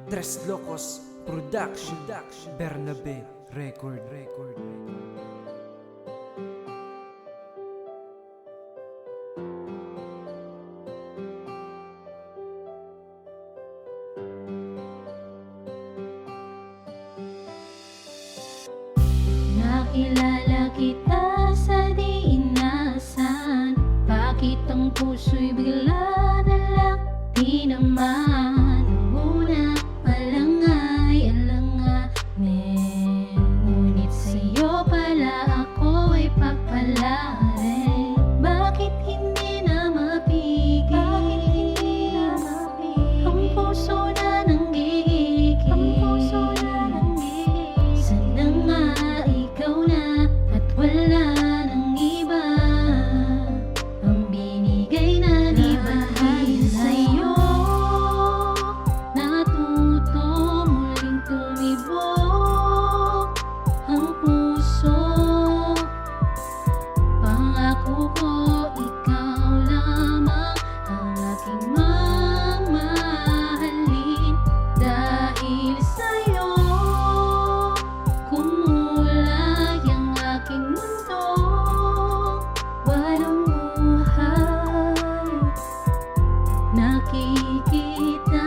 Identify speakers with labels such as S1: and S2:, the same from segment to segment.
S1: Tres Locos Production, Bernabe Record.
S2: Nakilala kita sa di inasahan. Bakit ang puso'y bigla na lang di naman? Una pa lang ay alanganin, ngunit sa'yo pala ako ay papalarin. Bakit hindi na mapigil ang puso na nanggigigil? Sana nga ikaw na at wala nang iba ang binigay na dahil sa'yo natuto muling tumibok ang puso. Pangako ko ikaw lamang ang aking mamahalin. Dahil sa'yo kumulay ang aking mundo, walang buhay. Nakikita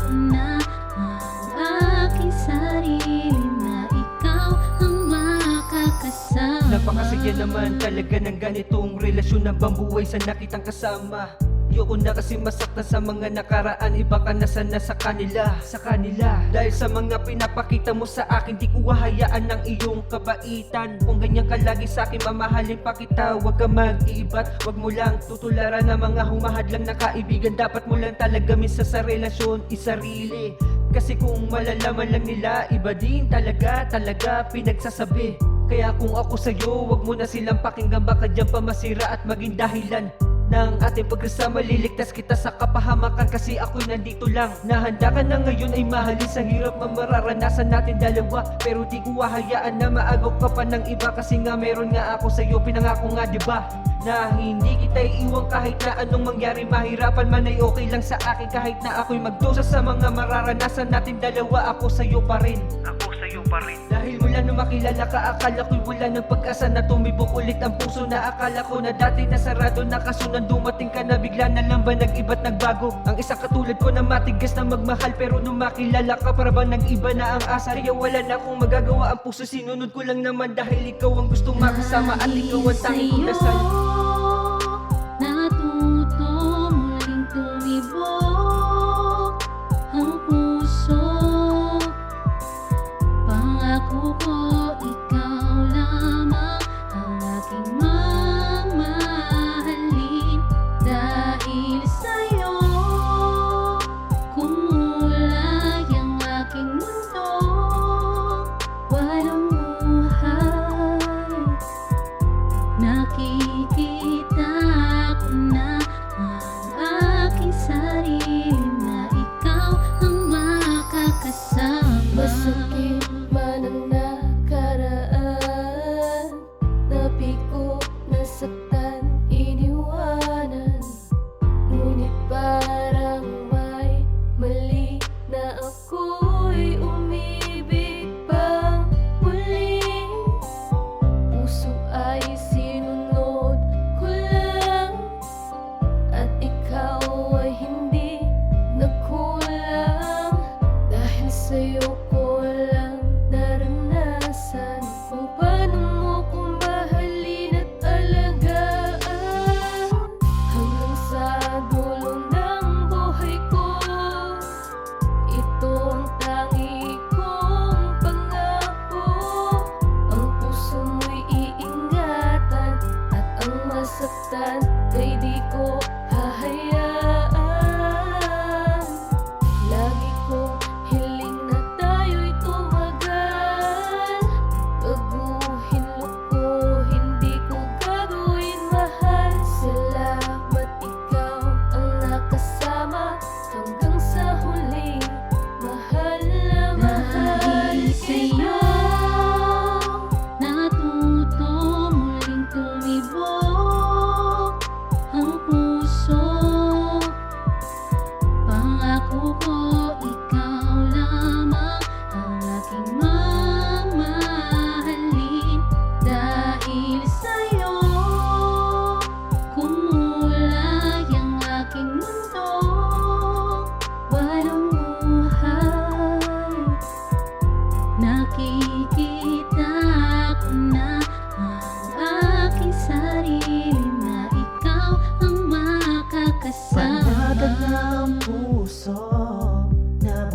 S2: ko na ang aking sarili na ikaw ang makakasama.
S3: Napakasaya naman talaga ng ganitong relasyon na bambuhay sana kitang kasama. Yoko na kasi masaktan sa mga nakaraan, iba ka na sana sa kanila. Dahil sa mga pinapakita mo sa akin, di ko hahayaan ng iyong kabaitan. Kung ganyan ka lagi sa akin, mamahalin pa kita. Huwag ka mag-iibat, huwag mo lang tutularan ng mga humahadlang na kaibigan. Dapat mo lang talaga minsan sa relasyon isarili. Kasi kung malalaman lang nila, iba din talaga pinagsasabi. Kaya kung ako sa'yo, wag mo na silang pakinggan, baka dyan pa masira at maging dahilan ng ating pagkasama. Liligtas kita sa kapahamakan kasi ako'y nandito lang. Nahanda ka na ngayon ay mahalin sa hirap man mararanasan natin dalawa. Pero di ko hahayaan na maagaw ka pa ng iba, kasi nga meron nga ako sa'yo, pinangako nga diba na hindi kita iiwan kahit na anong mangyari. Mahirapan man ay okay lang sa akin kahit na ako'y magdusa sa mga mararanasan natin dalawa. Ako sa'yo pa rin. Dahil mula nung makilala ka, akala ko'y wala ng pag-asa na tumibok ulit ang puso na akala ko na dati nasarado na. Kaso nang dumating ka na, bigla na lang ba nag-iba't nagbago? Ang isang katulad ko na matigas na magmahal, pero nung makilala ka para bang nag-iba na ang asa. Kaya wala na akong magagawa, ang puso sinunod ko lang naman. Dahil ikaw ang gustong makasama at ikaw ang tanging kong dasal.
S2: Natuto muling tumibok ang puso. Pangako ko ikaw lamang ang aking mamahalin. Dahil sa'yo kumulay ang aking mundo, walang buhay. Nakikita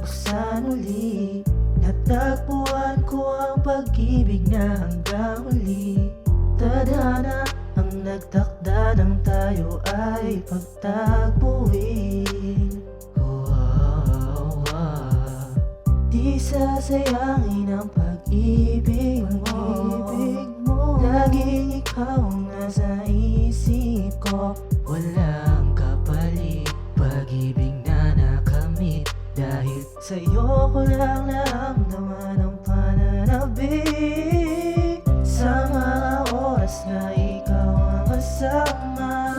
S4: buksan uli. Natagpuan ko ang pag-ibig na hanggang huli. Tadhana ang nagtakda ng tayo ay pagtagpuin. Di sasayangin ang pag-ibig mo. Laging ikaw ang nasa isip ko. Walang kapalit, pag-ibig na nakamit. Dahil sa'yo ko lang naramdaman ang pananabik. Sa mga oras na ikaw ang kasama,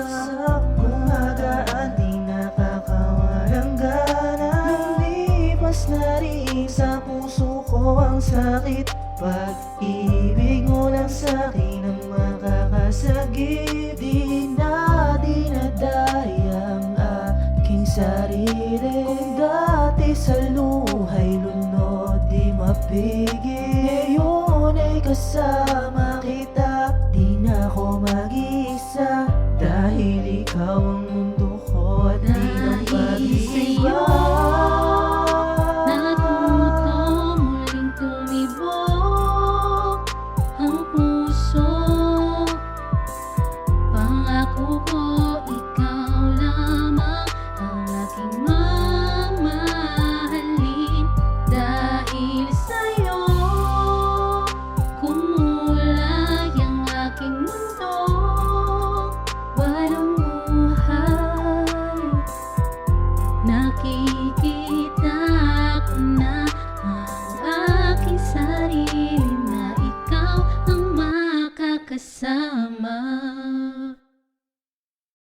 S4: kumagaan di nakakawalang gana. Lumipas na rin sa puso ko ang sakit. Pag-ibig mo lang sa'kin ang makakasagip. Di na dinadaya ang aking sarili. Kung dati sa luhay lunod di mapigil, ngayon ay kasama